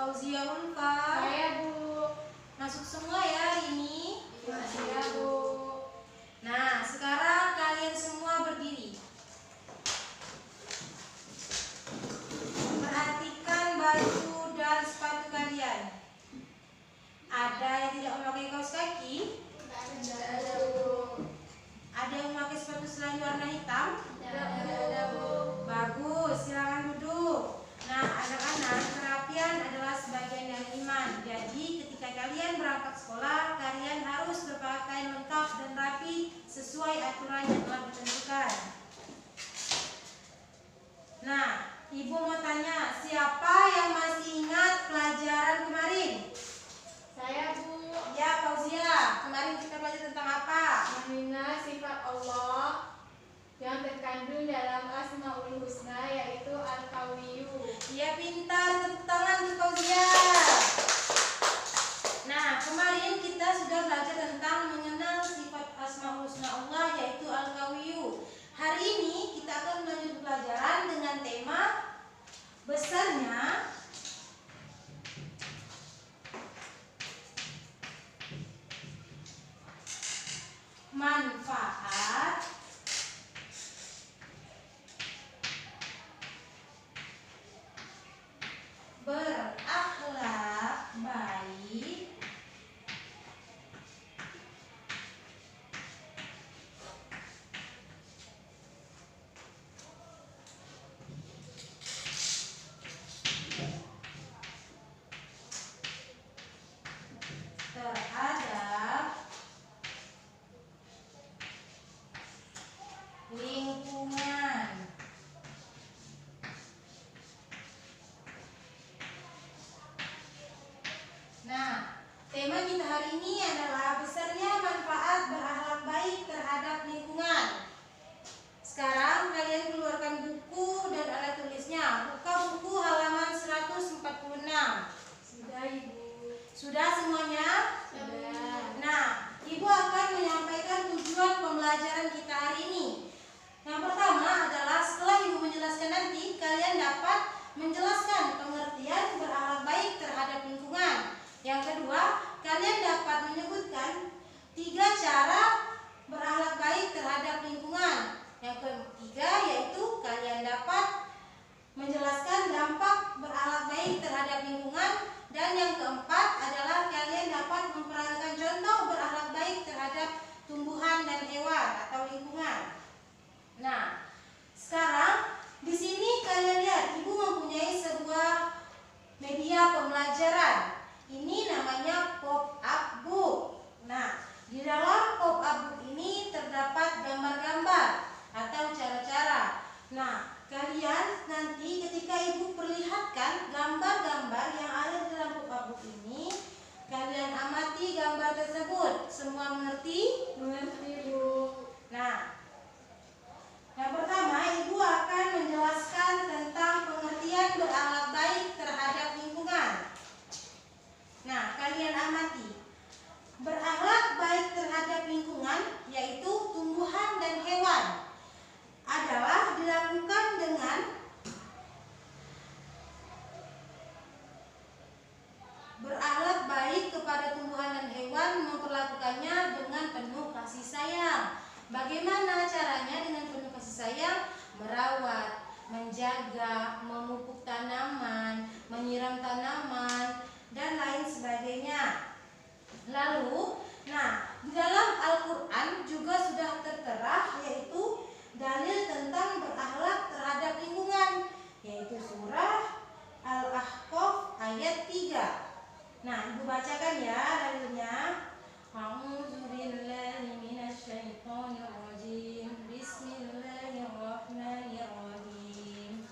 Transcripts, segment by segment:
Fauzia Ulfa. Saya, Bu. Masuk semua ya hari ini? Iya, Bu. Nah, sekarang kalian semua berdiri. Perhatikan baju dan sepatu kalian. Ada yang tidak memakai kaos kaki? Tidak ada, Bu. Ada yang memakai sepatu selai warna hitam? Tidak ada, Bu. Bagus, silakan duduk. Nah, anak-anak, kerapian adalah sebagian dari iman. Jadi, ketika kalian berangkat sekolah, kalian harus berpakaian lengkap dan rapi sesuai aturan yang telah ditentukan. Nah, Ibu mau tanya, siapa yang masih ingat pelajaran kemarin? Saya, Bu. Ya, Fauzia, kemarin kita belajar tentang apa? Mengenai sifat Allah yang terkandung dalam Asmaul Husna, yaitu Al-Qawiyyu. Iya, pintar, tepuk tangan untuk Fauzia. Nah, kemarin kita sudah belajar tentang mengenal sifat Asmaul Husna Allah, yaitu Al-Qawiyyu. Hari ini kita akan melanjutkan pelajaran dengan tema besarnya manfaat berakhlak baik terhadap lingkungan. Nah, tema kita hari ini adalah besarnya manfaat berakhlak baik terhadap lingkungan. Sekarang kalian keluarkan buku dan alat tulisnya. Buka buku halaman 146. Sudah, Ibu. Sudah semuanya? Sudah. Nah, Ibu akan menyampaikan tujuan pembelajaran kita hari ini. Yang pertama adalah setelah Ibu menjelaskan nanti, kalian dapat menjelaskan pengertian berakhlak baik terhadap lingkungan. Yang kedua, kalian dapat menyebutkan 3 cara berakhlak baik terhadap lingkungan. Yang ketiga yaitu kalian dapat menjelaskan dampak berakhlak baik terhadap lingkungan. Dan yang keempat adalah kalian dapat memperagakan contoh berakhlak baik terhadap tumbuhan dan hewan atau lingkungan. Nah, sekarang di sini kalian lihat Ibu mempunyai sebuah media pembelajaran. Ini namanya pop-up book. Nah, di dalam pop-up book ini terdapat gambar-gambar atau cara-cara. Nah, kalian nanti ketika Ibu perlihatkan gambar-gambar yang ada di dalam pop-up book ini, kalian amati gambar tersebut. Semua mengerti? Mengerti, Bu. Nah, yang pertama Ibu akan menjelaskan tentang pengertian berakhlak baik terhadap lingkungan. Nah, kalian amati. Berakhlak baik terhadap lingkungan, yaitu tumbuhan dan hewan, adalah dilakukan dengan berakhlak baik kepada tumbuhan dan hewan, memperlakukannya dengan penuh kasih sayang. Bagaimana caranya dengan penuh kasih sayang? Merawat, menjaga, memupuk tanaman, menyiram tanaman, dan lain sebagainya. Lalu, di dalam Al-Quran juga sudah tertera yaitu dalil tentang berakhlak terhadap lingkungan, yaitu surah Al-Ahqaf ayat 3. Nah, Ibu bacakan ya dalilnya. A'udzubillahi minasyaitonirrajim. Bismillahirrahmanirrahim.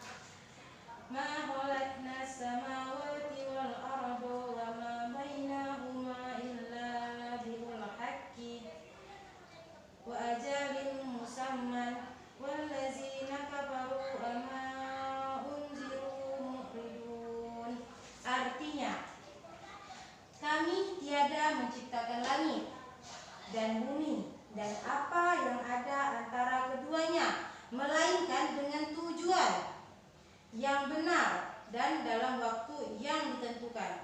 Ma khalaqnas samawati wal arda wa ma bainahuma illa bil haqqi wa ajalin musamman wallazina kafaru ama unziru mu'ridun. Artinya, kami tiada menciptakan langit dan bumi dan apa yang ada antara keduanya, melainkan dengan tujuan yang benar dan dalam waktu yang ditentukan. ditentukan,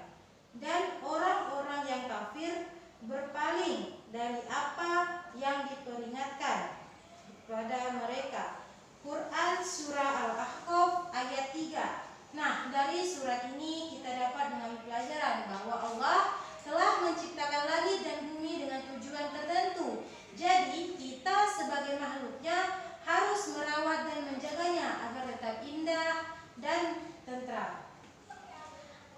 dan orang-orang yang kafir berpaling dari apa yang diperingatkan kepada mereka. Quran Surah Al-Ahqaf ayat 3. Nah, dari surat ini kita dapat mengambil pelajaran bahwa Allah telah menciptakan langit dan bumi dengan tujuan tertentu. Jadi kita sebagai makhluknya harus merawat dan menjaganya agar tetap indah dan tentram.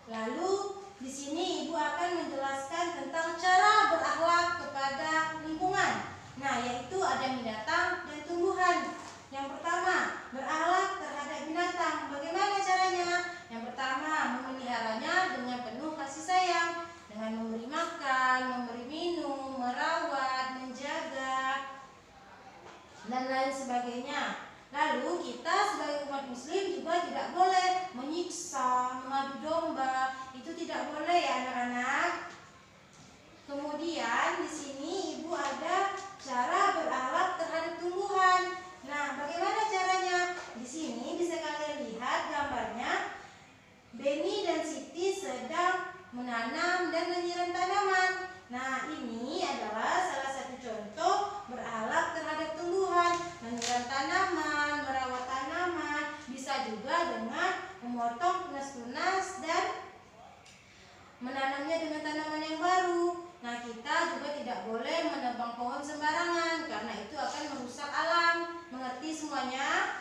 Lalu di sini Ibu akan menjelaskan tentang cara berakhlak kepada lingkungan. Nah, yaitu ada binatang dan tumbuhan. Yang pertama, berakhlak terhadap binatang. Bagaimana caranya? Yang pertama, memeliharanya dengan penuh kasih sayang, dengan memberi makan, memberi minum, merawat, menjaga, dan lain sebagainya. Lalu kita sebagai umat muslim juga tidak boleh menyiksa, mengadu domba. Itu tidak boleh ya anak-anak. Kemudian di sini Ibu ada cara berakhlak terhadap tumbuhan. Nah, bagaimana caranya? Di sini bisa kalian lihat gambarnya. Beni dan Siti sedang menanam dan menyiram tanaman. Nah, ini adalah salah satu contoh berakhlak terhadap tumbuhan, menyiram tanaman, merawat tanaman, bisa juga dengan memotong tunas-tunas dan menanamnya dengan tanaman yang baru. Nah, kita juga tidak boleh menebang pohon sembarangan karena itu akan merusak alam. Mengerti semuanya?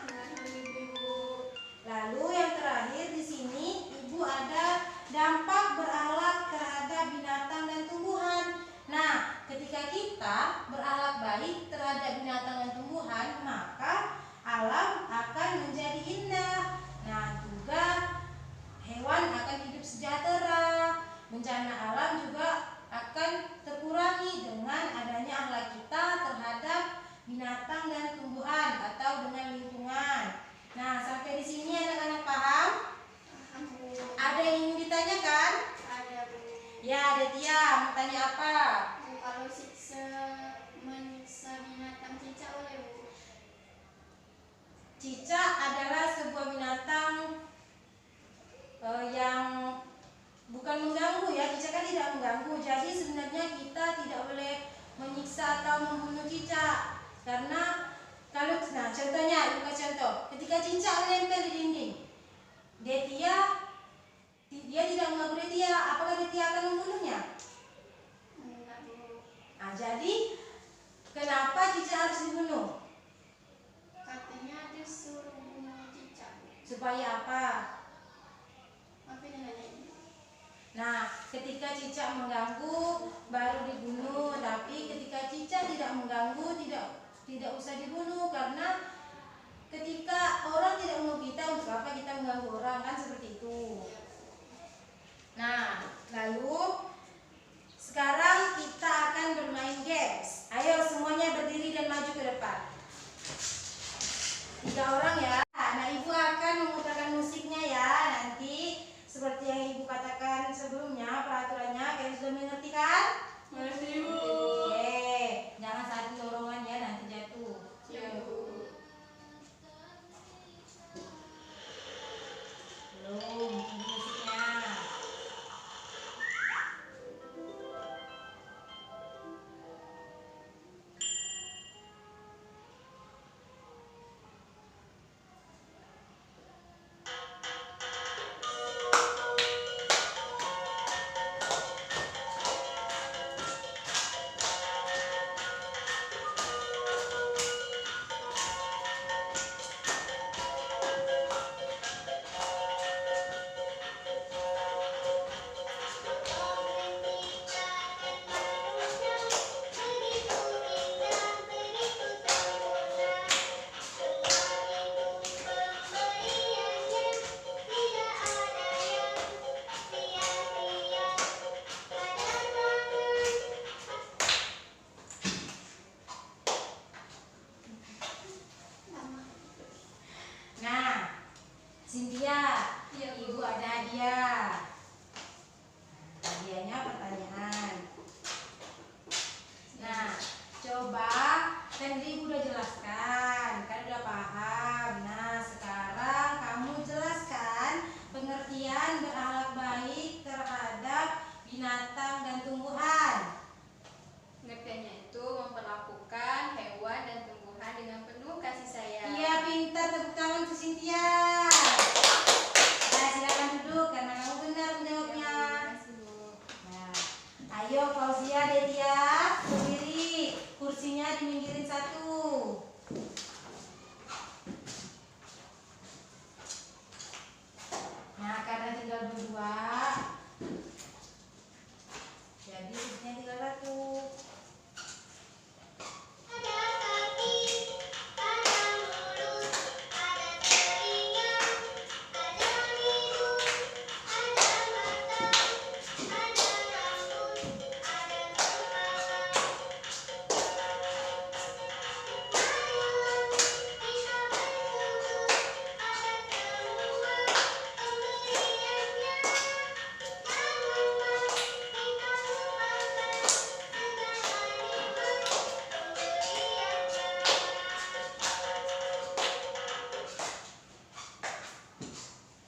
Lalu yang terakhir di sini Ibu ada dampak berakhlak terhadap binatang dan tumbuhan. Nah, ketika kita berakhlak baik terhadap binatang dan tumbuhan, maka alam akan menjadi indah. Nah, juga hewan akan hidup sejahtera. Bencana alam juga akan terkurangi dengan adanya akhlak kita terhadap binatang dan tumbuhan atau dengan lingkungan. Nah, sampai di sini anak-anak paham? Ada yang ingin ditanyakan? Ada, Bu. Ya, Detia, mau tanya apa? Bu, kalau menyiksa binatang cicak boleh, Bu? Cicak adalah sebuah binatang yang bukan mengganggu ya. Cicak kan tidak mengganggu. Jadi sebenarnya kita tidak boleh menyiksa atau membunuh cicak. Karena kalau contohnya, Ibu kasih contoh. Ketika cicak menempel di dinding, dia tidak mengganggu Detia. Apakah Detia akan membunuhnya? Enggak, Bu. Nah, jadi kenapa cicak harus dibunuh? Katanya disuruh bunuh cicak, Bu. Supaya apa? Apa yang nanya? Nah, ketika cicak mengganggu baru dibunuh. Tapi ketika cicak tidak mengganggu, tidak usah dibunuh. Karena ketika orang tidak mau kita, untuk apa kita mengganggu orang, kan seperti itu. Nah, lalu sekarang kita akan bermain games. Ayo semuanya berdiri dan maju ke depan. 3 orang ya. Nah, Ibu akan memutarkan musiknya ya. Nanti seperti yang Ibu katakan sebelumnya, peraturannya kalian sudah mengerti kan? Mengerti, Bu. Oke, jangan saat dorongan ya, nanti jatuh. Ya, Bu. Belum, tunggu musiknya. Fauzia, Detia, berdiri. Kursinya diminggirin satu. Nah, karena tinggal berdua, jadi kursinya tinggal satu. Ada kaki, ada mulut, ada telinga, ada hidung, ada mata, ada rambut, ada kepala. Ayo kita berkumpul, ada semua pemberiannya. Janganlah kita lupakan segala nikmat pemberiannya.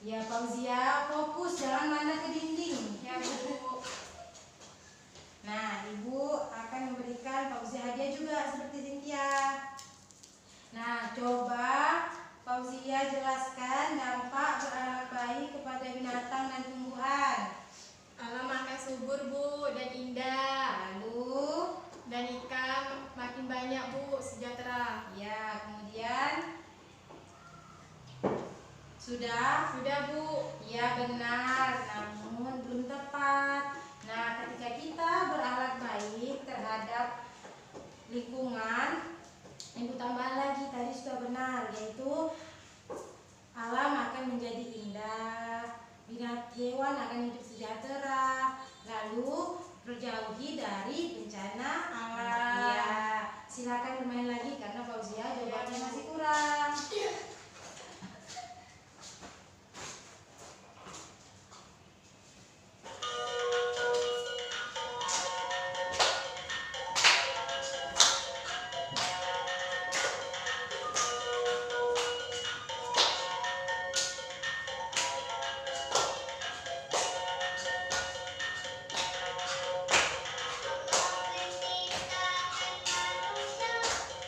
Ya Fauzia, fokus jangan mandang ke dinding. Ya Bu. Nah, Ibu akan memberikan Fauzia hadiah juga seperti Cynthia. Nah, coba Fauzia jelaskan dampak beranak bayi kepada binatang dan tumbuhan. Alam makan subur Bu dan indah. Lalu, Dan ikan makin banyak Bu, sejahtera. ya kemudian sudah. Sudah Bu. Ya benar, namun belum tepat. Nah, ketika kita berakhlak baik terhadap lingkungan, Ibu tambah lagi tadi sudah benar, yaitu alam akan menjadi indah, binatang hewan akan hidup sejahtera, lalu berjauhi dari bencana alam. Ya, silakan bermain lagi karena Fauzia jawabannya masih kurang.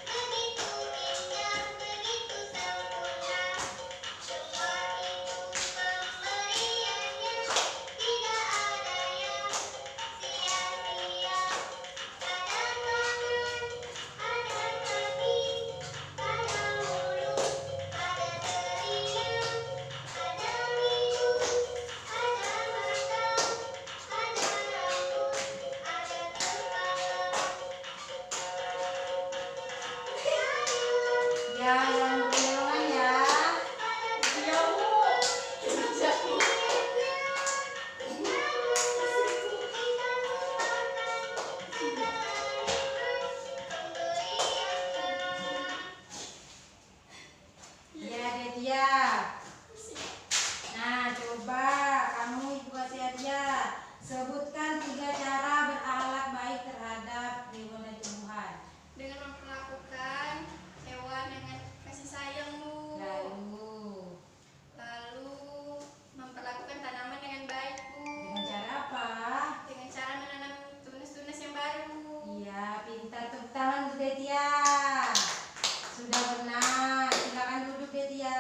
Begitu indah, begitu sempurna. Semua itu pemberiannya, tidak ada yang sia-sia. Ada tangan, ada kaki, ada mulut, ada telinga, ada hidung, ada mata, ada rambut, ada kepala. Ya, yang berjalan ya. Ya Bu. Ya, Detia. Nah, coba kamu Ibu kasih hadiah. Sebutkan 3 cara berakhlak baik terhadap hewan dan tumbuhan. Dengan memperlakukan hewan dengan kasih sayang Bu. Lalu memperlakukan tanaman dengan baik Bu. Dengan cara apa? Dengan cara menanam tunas-tunas yang baru. Iya, pintar. Tepuk tangan untuk Detia. Sudah benar. Silakan duduk Detia.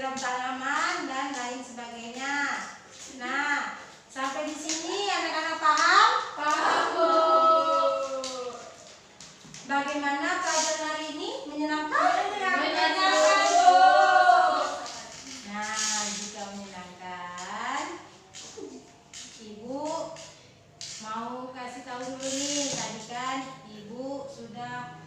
menyiram tanaman dan lain sebagainya. Nah, sampai di sini anak-anak paham? Paham, Bu. Bagaimana pelajaran hari ini? Menyenangkan? Menyenangkan, Bu. Nah, jika menyenangkan, Ibu mau kasih tahu dulu nih. Tadi kan Ibu sudah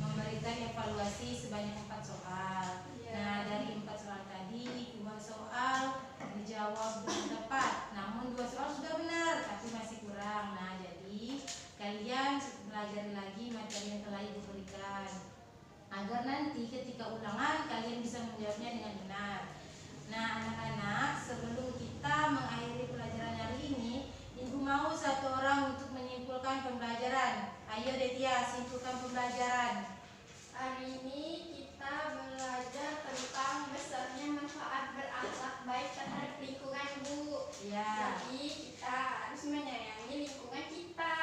memberikan evaluasi sebanyak 4 soal. Iya. Nah, dari 4 soal tadi 2 soal dijawab dengan tepat. Namun 2 soal sudah benar, tapi masih kurang. Nah, jadi kalian belajar lagi materi yang telah Ibu berikan, agar nanti ketika ulangan kalian bisa menjawabnya dengan benar. Nah, anak-anak, sebelum kita mengakhiri pelajaran hari ini, Ibu mau 1 orang untuk menyimpulkan pembelajaran. Ayo Detia, simpulkan pembelajaran. Hari ini kita belajar tentang besarnya manfaat berakhlak baik terhadap lingkungan, Bu. Ya. Jadi kita harus menyayangi lingkungan kita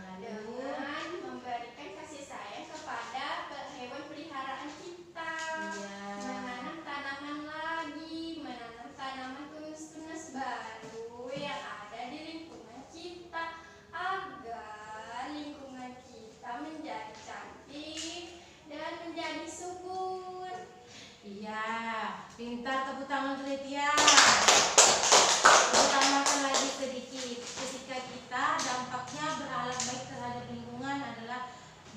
Lalu? dengan memberikan kasih sayang kepada hewan peliharaan kita. Iya. Menanam tanaman lagi, menanam tanaman tunas-tunas baru yang ada di lingkungan kita agar lingkungan kita menjadi cantik dan menjadi subur. Iya, pintar, tepuk tangan untuk Detia. Utamakan lagi sedikit. Ketika kita dampaknya berakhlak baik terhadap lingkungan adalah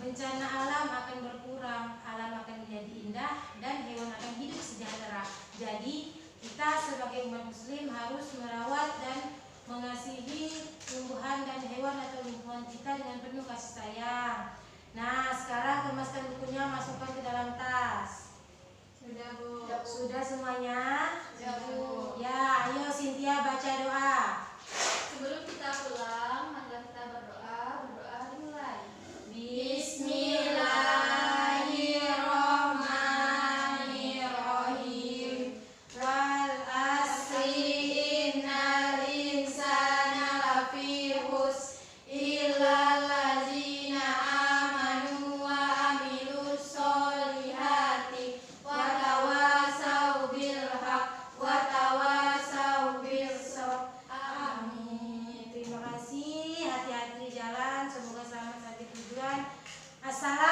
bencana alam akan berkurang, alam akan menjadi indah, dan hewan akan hidup sejahtera. Jadi kita sebagai umat muslim harus merawat dan mengasihi tumbuhan dan hewan atau lingkungan kita dengan penuh kasih sayang. Nah, sekarang kemaskan bukunya, masukkan ke dalam tas. Sudah, Bu. Sudah semuanya? Sudah, Bu. Ya, ayo Cynthia baca doa. Sebelum kita pulang, marilah kita berdoa. Berdoa dimulai. Bismillahirrahmanirrahim. Wal asri innal insana lafi khusr illal ladzina amanu wa amilus solihati wa tawasau bil haq wa tawasau bis sabr. Amin. Terima kasih. Hati-hati di jalan. Semoga selamat sampai tujuan. Assalamualaikum.